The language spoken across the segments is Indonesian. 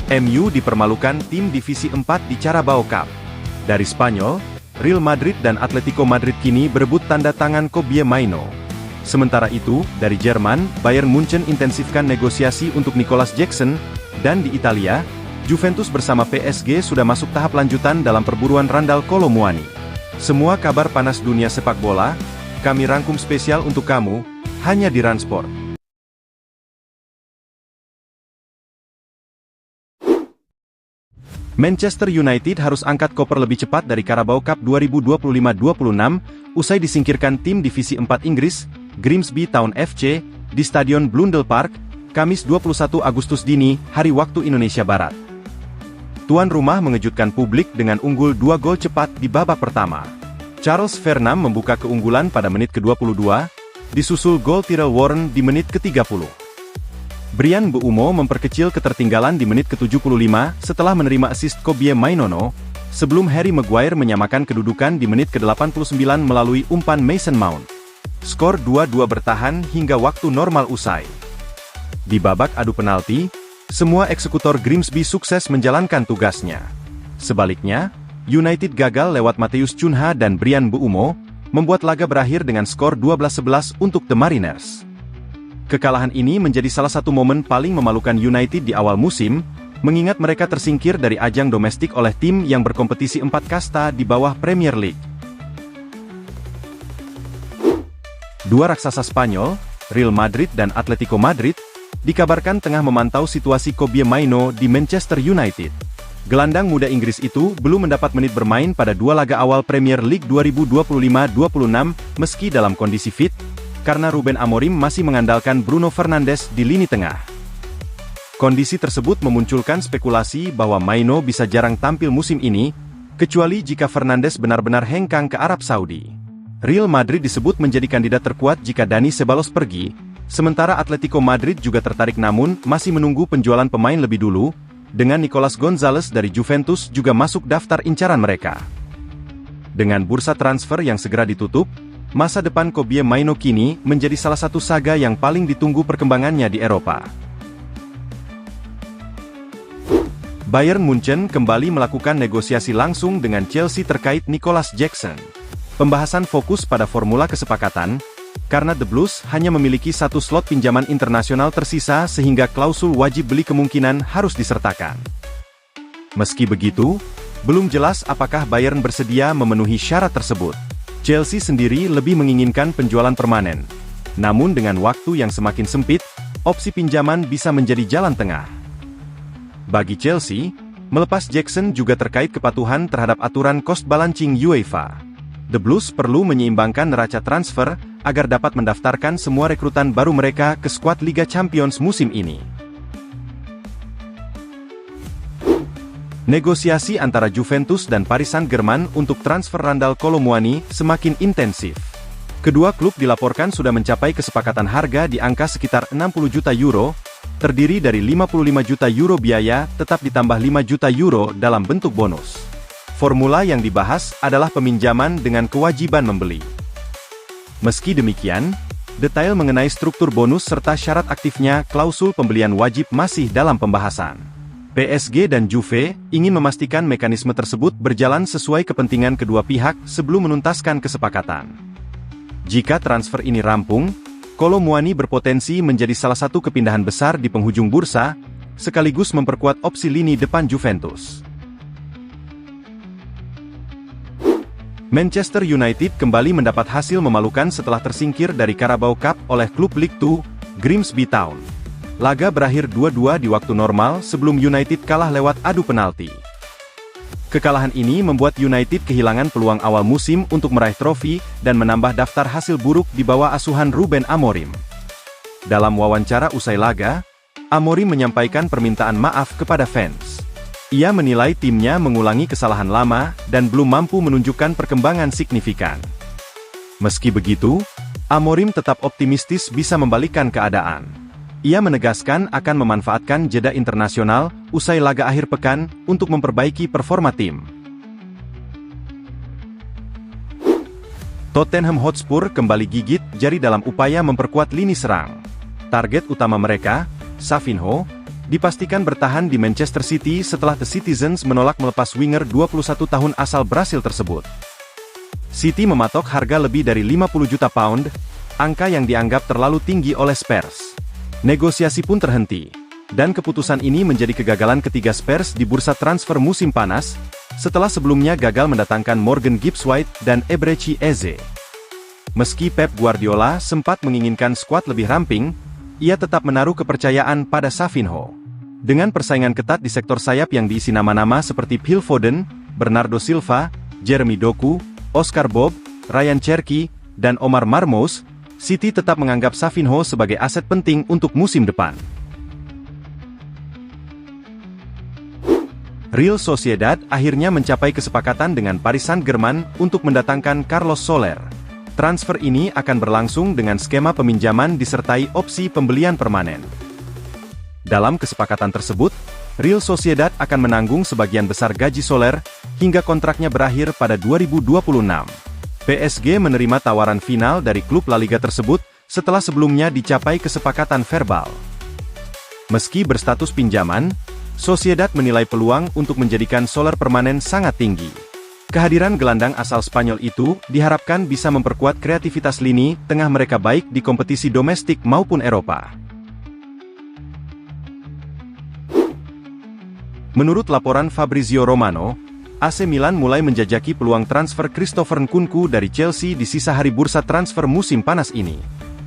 MU dipermalukan tim Divisi 4 di Carabao Cup. Dari Spanyol, Real Madrid dan Atletico Madrid kini berebut tanda tangan Kobbie Mainoo. Sementara itu, dari Jerman, Bayern Munchen intensifkan negosiasi untuk Nicolas Jackson, dan di Italia, Juventus bersama PSG sudah masuk tahap lanjutan dalam perburuan Randal Kolo Muani. Semua kabar panas dunia sepak bola, kami rangkum spesial untuk kamu, hanya di Ransport. Manchester United harus angkat koper lebih cepat dari Carabao Cup 2025-26, usai disingkirkan tim Divisi 4 Inggris, Grimsby Town FC, di Stadion Blundell Park, Kamis 21 Agustus dini, hari waktu Indonesia Barat. Tuan rumah mengejutkan publik dengan unggul 2 gol cepat di babak pertama. Charles Fernam membuka keunggulan pada menit ke-22, disusul gol Tyrell Warren di menit ke-30. Bryan Mbeumo memperkecil ketertinggalan di menit ke-75 setelah menerima assist Kobbie Mainoo, sebelum Harry Maguire menyamakan kedudukan di menit ke-89 melalui umpan Mason Mount. Skor 2-2 bertahan hingga waktu normal usai. Di babak adu penalti, semua eksekutor Grimsby sukses menjalankan tugasnya. Sebaliknya, United gagal lewat Matheus Cunha dan Bryan Mbeumo, membuat laga berakhir dengan skor 12-11 untuk The Mariners. Kekalahan ini menjadi salah satu momen paling memalukan United di awal musim, mengingat mereka tersingkir dari ajang domestik oleh tim yang berkompetisi 4 kasta di bawah Premier League. Dua raksasa Spanyol, Real Madrid dan Atletico Madrid, dikabarkan tengah memantau situasi Kobbie Mainoo di Manchester United. Gelandang muda Inggris itu belum mendapat menit bermain pada 2 laga awal Premier League 2025-26 meski dalam kondisi fit, karena Ruben Amorim masih mengandalkan Bruno Fernandes di lini tengah. Kondisi tersebut memunculkan spekulasi bahwa Mainoo bisa jarang tampil musim ini, kecuali jika Fernandes benar-benar hengkang ke Arab Saudi. Real Madrid disebut menjadi kandidat terkuat jika Dani Ceballos pergi, sementara Atletico Madrid juga tertarik namun masih menunggu penjualan pemain lebih dulu, dengan Nicolas Gonzalez dari Juventus juga masuk daftar incaran mereka. Dengan bursa transfer yang segera ditutup, masa depan Kobbie Mainoo kini menjadi salah satu saga yang paling ditunggu perkembangannya di Eropa. Bayern Munchen kembali melakukan negosiasi langsung dengan Chelsea terkait Nicolas Jackson. Pembahasan fokus pada formula kesepakatan, karena The Blues hanya memiliki 1 slot pinjaman internasional tersisa sehingga klausul wajib beli kemungkinan harus disertakan. Meski begitu, belum jelas apakah Bayern bersedia memenuhi syarat tersebut. Chelsea sendiri lebih menginginkan penjualan permanen. Namun dengan waktu yang semakin sempit, opsi pinjaman bisa menjadi jalan tengah. Bagi Chelsea, melepas Jackson juga terkait kepatuhan terhadap aturan cost balancing UEFA. The Blues perlu menyeimbangkan neraca transfer, agar dapat mendaftarkan semua rekrutan baru mereka ke skuad Liga Champions musim ini. Negosiasi antara Juventus dan Paris Saint-Germain untuk transfer Randal Kolo Muani semakin intensif. Kedua klub dilaporkan sudah mencapai kesepakatan harga di angka sekitar 60 juta euro, terdiri dari 55 juta euro biaya tetap ditambah 5 juta euro dalam bentuk bonus. Formula yang dibahas adalah peminjaman dengan kewajiban membeli. Meski demikian, detail mengenai struktur bonus serta syarat aktifnya klausul pembelian wajib masih dalam pembahasan. PSG dan Juve ingin memastikan mekanisme tersebut berjalan sesuai kepentingan kedua pihak sebelum menuntaskan kesepakatan. Jika transfer ini rampung, Kolo Muani berpotensi menjadi salah satu kepindahan besar di penghujung bursa, sekaligus memperkuat opsi lini depan Juventus. Manchester United kembali mendapat hasil memalukan setelah tersingkir dari Carabao Cup oleh klub League 2, Grimsby Town. Laga berakhir 2-2 di waktu normal sebelum United kalah lewat adu penalti. Kekalahan ini membuat United kehilangan peluang awal musim untuk meraih trofi dan menambah daftar hasil buruk di bawah asuhan Ruben Amorim. Dalam wawancara usai laga, Amorim menyampaikan permintaan maaf kepada fans. Ia menilai timnya mengulangi kesalahan lama dan belum mampu menunjukkan perkembangan signifikan. Meski begitu, Amorim tetap optimistis bisa membalikkan keadaan. Ia menegaskan akan memanfaatkan jeda internasional usai laga akhir pekan untuk memperbaiki performa tim. Tottenham Hotspur kembali gigit jari dalam upaya memperkuat lini serang. Target utama mereka, Savinho, dipastikan bertahan di Manchester City setelah The Citizens menolak melepas winger 21 tahun asal Brasil tersebut. City mematok harga lebih dari 50 juta pound, angka yang dianggap terlalu tinggi oleh Spurs. Negosiasi pun terhenti, dan keputusan ini menjadi kegagalan ketiga Spurs di bursa transfer musim panas, setelah sebelumnya gagal mendatangkan Morgan Gibbs-White dan Eberechi Eze. Meski Pep Guardiola sempat menginginkan skuad lebih ramping, ia tetap menaruh kepercayaan pada Savinho. Dengan persaingan ketat di sektor sayap yang diisi nama-nama seperti Phil Foden, Bernardo Silva, Jeremy Doku, Oscar Bob, Ryan Cherki, dan Omar Marmoush, City tetap menganggap Savinho sebagai aset penting untuk musim depan. Real Sociedad akhirnya mencapai kesepakatan dengan Paris Saint-Germain untuk mendatangkan Carlos Soler. Transfer ini akan berlangsung dengan skema peminjaman disertai opsi pembelian permanen. Dalam kesepakatan tersebut, Real Sociedad akan menanggung sebagian besar gaji Soler, hingga kontraknya berakhir pada 2026. PSG menerima tawaran final dari klub La Liga tersebut, setelah sebelumnya dicapai kesepakatan verbal. Meski berstatus pinjaman, Sociedad menilai peluang untuk menjadikan Soler permanen sangat tinggi. Kehadiran gelandang asal Spanyol itu diharapkan bisa memperkuat kreativitas lini tengah mereka baik di kompetisi domestik maupun Eropa. Menurut laporan Fabrizio Romano, AC Milan mulai menjajaki peluang transfer Christopher Nkunku dari Chelsea di sisa hari bursa transfer musim panas ini.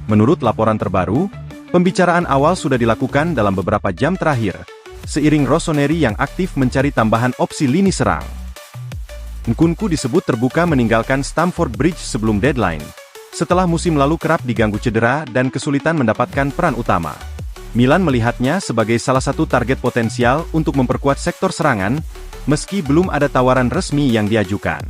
Menurut laporan terbaru, pembicaraan awal sudah dilakukan dalam beberapa jam terakhir, seiring Rossoneri yang aktif mencari tambahan opsi lini serang. Nkunku disebut terbuka meninggalkan Stamford Bridge sebelum deadline, setelah musim lalu kerap diganggu cedera dan kesulitan mendapatkan peran utama. Milan melihatnya sebagai salah satu target potensial untuk memperkuat sektor serangan, meski belum ada tawaran resmi yang diajukan.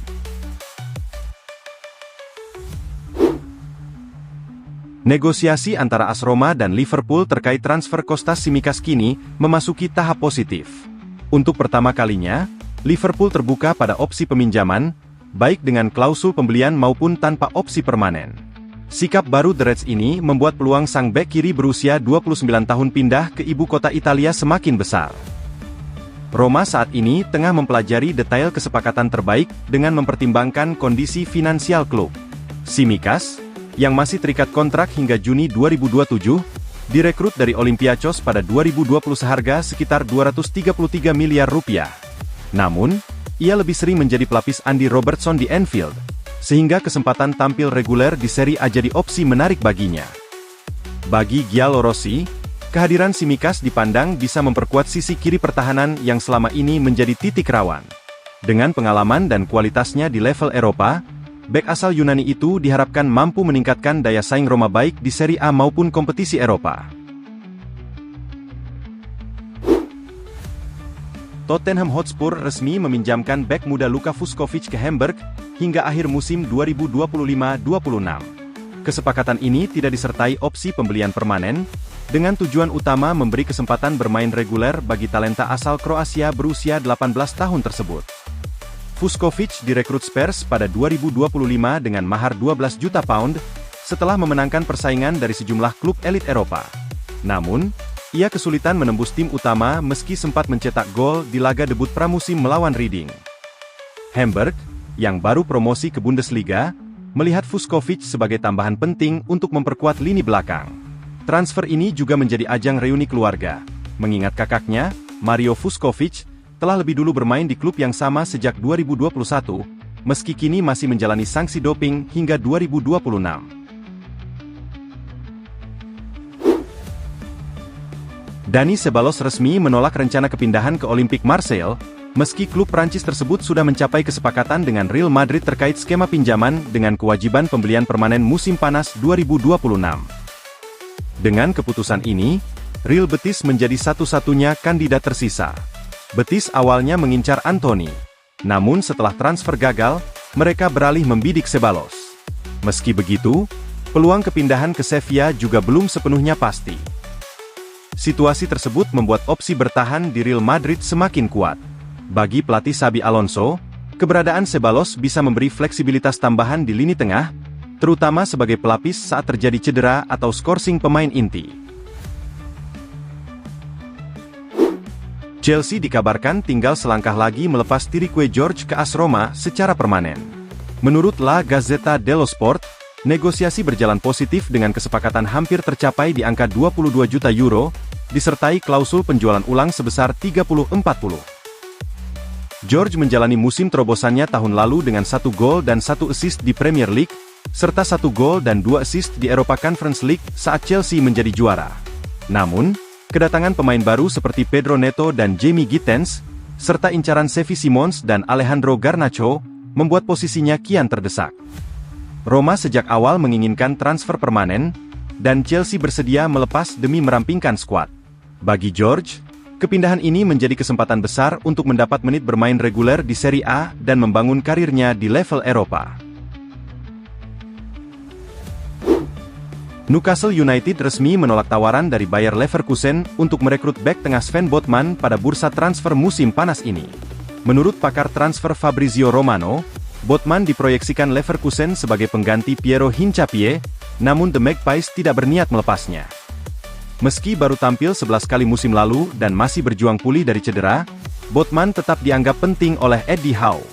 Negosiasi antara AS Roma dan Liverpool terkait transfer Kostas Tsimikas kini memasuki tahap positif. Untuk pertama kalinya, Liverpool terbuka pada opsi peminjaman, baik dengan klausul pembelian maupun tanpa opsi permanen. Sikap baru The Reds ini membuat peluang sang bek kiri berusia 29 tahun pindah ke ibu kota Italia semakin besar. Roma saat ini tengah mempelajari detail kesepakatan terbaik dengan mempertimbangkan kondisi finansial klub. Tsimikas, yang masih terikat kontrak hingga Juni 2027, direkrut dari Olympiacos pada 2020 seharga sekitar 233 miliar rupiah. Namun, ia lebih sering menjadi pelapis Andy Robertson di Anfield, sehingga kesempatan tampil reguler di Serie A jadi opsi menarik baginya. Bagi Giallorossi, kehadiran Tsimikas dipandang bisa memperkuat sisi kiri pertahanan yang selama ini menjadi titik rawan. Dengan pengalaman dan kualitasnya di level Eropa, bek asal Yunani itu diharapkan mampu meningkatkan daya saing Roma baik di Serie A maupun kompetisi Eropa. Tottenham Hotspur resmi meminjamkan bek muda Luka Vuskovic ke Hamburg hingga akhir musim 2025-26. Kesepakatan ini tidak disertai opsi pembelian permanen, dengan tujuan utama memberi kesempatan bermain reguler bagi talenta asal Kroasia berusia 18 tahun tersebut. Vuskovic direkrut Spurs pada 2025 dengan mahar 12 juta pound, setelah memenangkan persaingan dari sejumlah klub elit Eropa. Namun, ia kesulitan menembus tim utama meski sempat mencetak gol di laga debut pramusim melawan Reading. Hamburg, yang baru promosi ke Bundesliga, melihat Vuskovic sebagai tambahan penting untuk memperkuat lini belakang. Transfer ini juga menjadi ajang reuni keluarga, mengingat kakaknya, Mario Vuskovic, telah lebih dulu bermain di klub yang sama sejak 2021, meski kini masih menjalani sanksi doping hingga 2026. Dani Ceballos resmi menolak rencana kepindahan ke Olympique Marseille, meski klub Prancis tersebut sudah mencapai kesepakatan dengan Real Madrid terkait skema pinjaman dengan kewajiban pembelian permanen musim panas 2026. Dengan keputusan ini, Real Betis menjadi satu-satunya kandidat tersisa. Betis awalnya mengincar Anthony, namun setelah transfer gagal, mereka beralih membidik Ceballos. Meski begitu, peluang kepindahan ke Sevilla juga belum sepenuhnya pasti. Situasi tersebut membuat opsi bertahan di Real Madrid semakin kuat. Bagi pelatih Xabi Alonso, keberadaan Ceballos bisa memberi fleksibilitas tambahan di lini tengah, terutama sebagai pelapis saat terjadi cedera atau skorsing pemain inti. Chelsea dikabarkan tinggal selangkah lagi melepas Tirique George ke AS Roma secara permanen. Menurut La Gazzetta dello Sport, negosiasi berjalan positif dengan kesepakatan hampir tercapai di angka 22 juta euro, disertai klausul penjualan ulang sebesar 30-40. George menjalani musim terobosannya tahun lalu dengan 1 gol dan 1 assist di Premier League, serta 1 gol dan 2 assist di Europa Conference League saat Chelsea menjadi juara. Namun, kedatangan pemain baru seperti Pedro Neto dan Jamie Gittens, serta incaran Xavi Simons dan Alejandro Garnacho, membuat posisinya kian terdesak. Roma sejak awal menginginkan transfer permanen, dan Chelsea bersedia melepas demi merampingkan skuad. Bagi George, kepindahan ini menjadi kesempatan besar untuk mendapat menit bermain reguler di Serie A dan membangun karirnya di level Eropa. Newcastle United resmi menolak tawaran dari Bayer Leverkusen untuk merekrut bek tengah Sven Botman pada bursa transfer musim panas ini. Menurut pakar transfer Fabrizio Romano, Botman diproyeksikan Leverkusen sebagai pengganti Piero Hincapié, namun The Magpies tidak berniat melepasnya. Meski baru tampil 11 kali musim lalu dan masih berjuang pulih dari cedera, Botman tetap dianggap penting oleh Eddie Howe.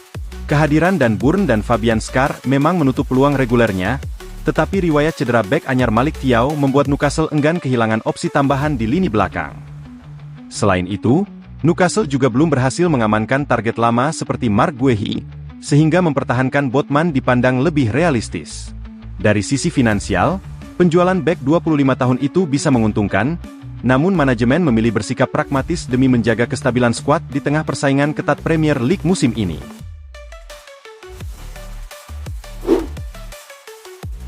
Kehadiran Dan Burn dan Fabian Schär memang menutup peluang regulernya, tetapi riwayat cedera bek anyar Malik Thiaw membuat Newcastle enggan kehilangan opsi tambahan di lini belakang. Selain itu, Newcastle juga belum berhasil mengamankan target lama seperti Marc Guehi, sehingga mempertahankan Botman dipandang lebih realistis. Dari sisi finansial, penjualan bek 25 tahun itu bisa menguntungkan, namun manajemen memilih bersikap pragmatis demi menjaga kestabilan skuad di tengah persaingan ketat Premier League musim ini.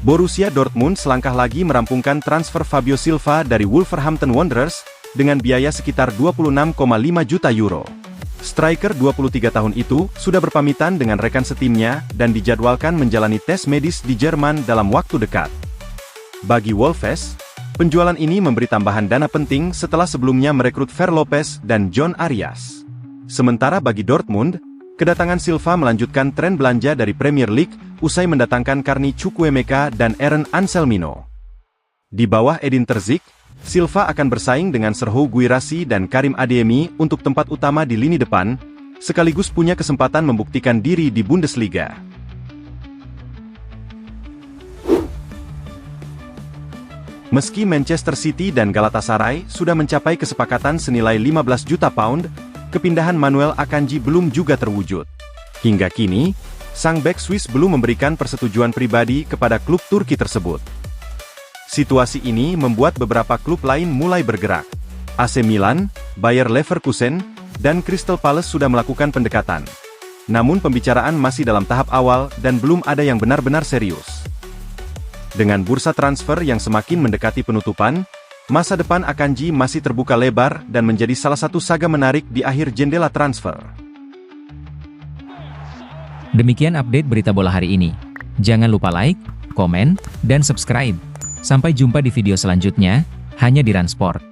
Borussia Dortmund selangkah lagi merampungkan transfer Fabio Silva dari Wolverhampton Wanderers, dengan biaya sekitar 26,5 juta euro. Striker 23 tahun itu sudah berpamitan dengan rekan setimnya dan dijadwalkan menjalani tes medis di Jerman dalam waktu dekat. Bagi Wolves, penjualan ini memberi tambahan dana penting setelah sebelumnya merekrut Fer Lopez dan John Arias. Sementara bagi Dortmund, kedatangan Silva melanjutkan tren belanja dari Premier League usai mendatangkan Carni Chukwuemeka dan Aaron Anselmino. Di bawah Edin Terzic, Silva akan bersaing dengan Serhou Guirassy dan Karim Adeyemi untuk tempat utama di lini depan, sekaligus punya kesempatan membuktikan diri di Bundesliga. Meski Manchester City dan Galatasaray sudah mencapai kesepakatan senilai 15 juta pound, kepindahan Manuel Akanji belum juga terwujud. Hingga kini, sang bek Swiss belum memberikan persetujuan pribadi kepada klub Turki tersebut. Situasi ini membuat beberapa klub lain mulai bergerak. AC Milan, Bayer Leverkusen, dan Crystal Palace sudah melakukan pendekatan. Namun pembicaraan masih dalam tahap awal dan belum ada yang benar-benar serius. Dengan bursa transfer yang semakin mendekati penutupan, masa depan Akanji masih terbuka lebar dan menjadi salah satu saga menarik di akhir jendela transfer. Demikian update berita bola hari ini. Jangan lupa like, komen, dan subscribe. Sampai jumpa di video selanjutnya, hanya di Run Sport.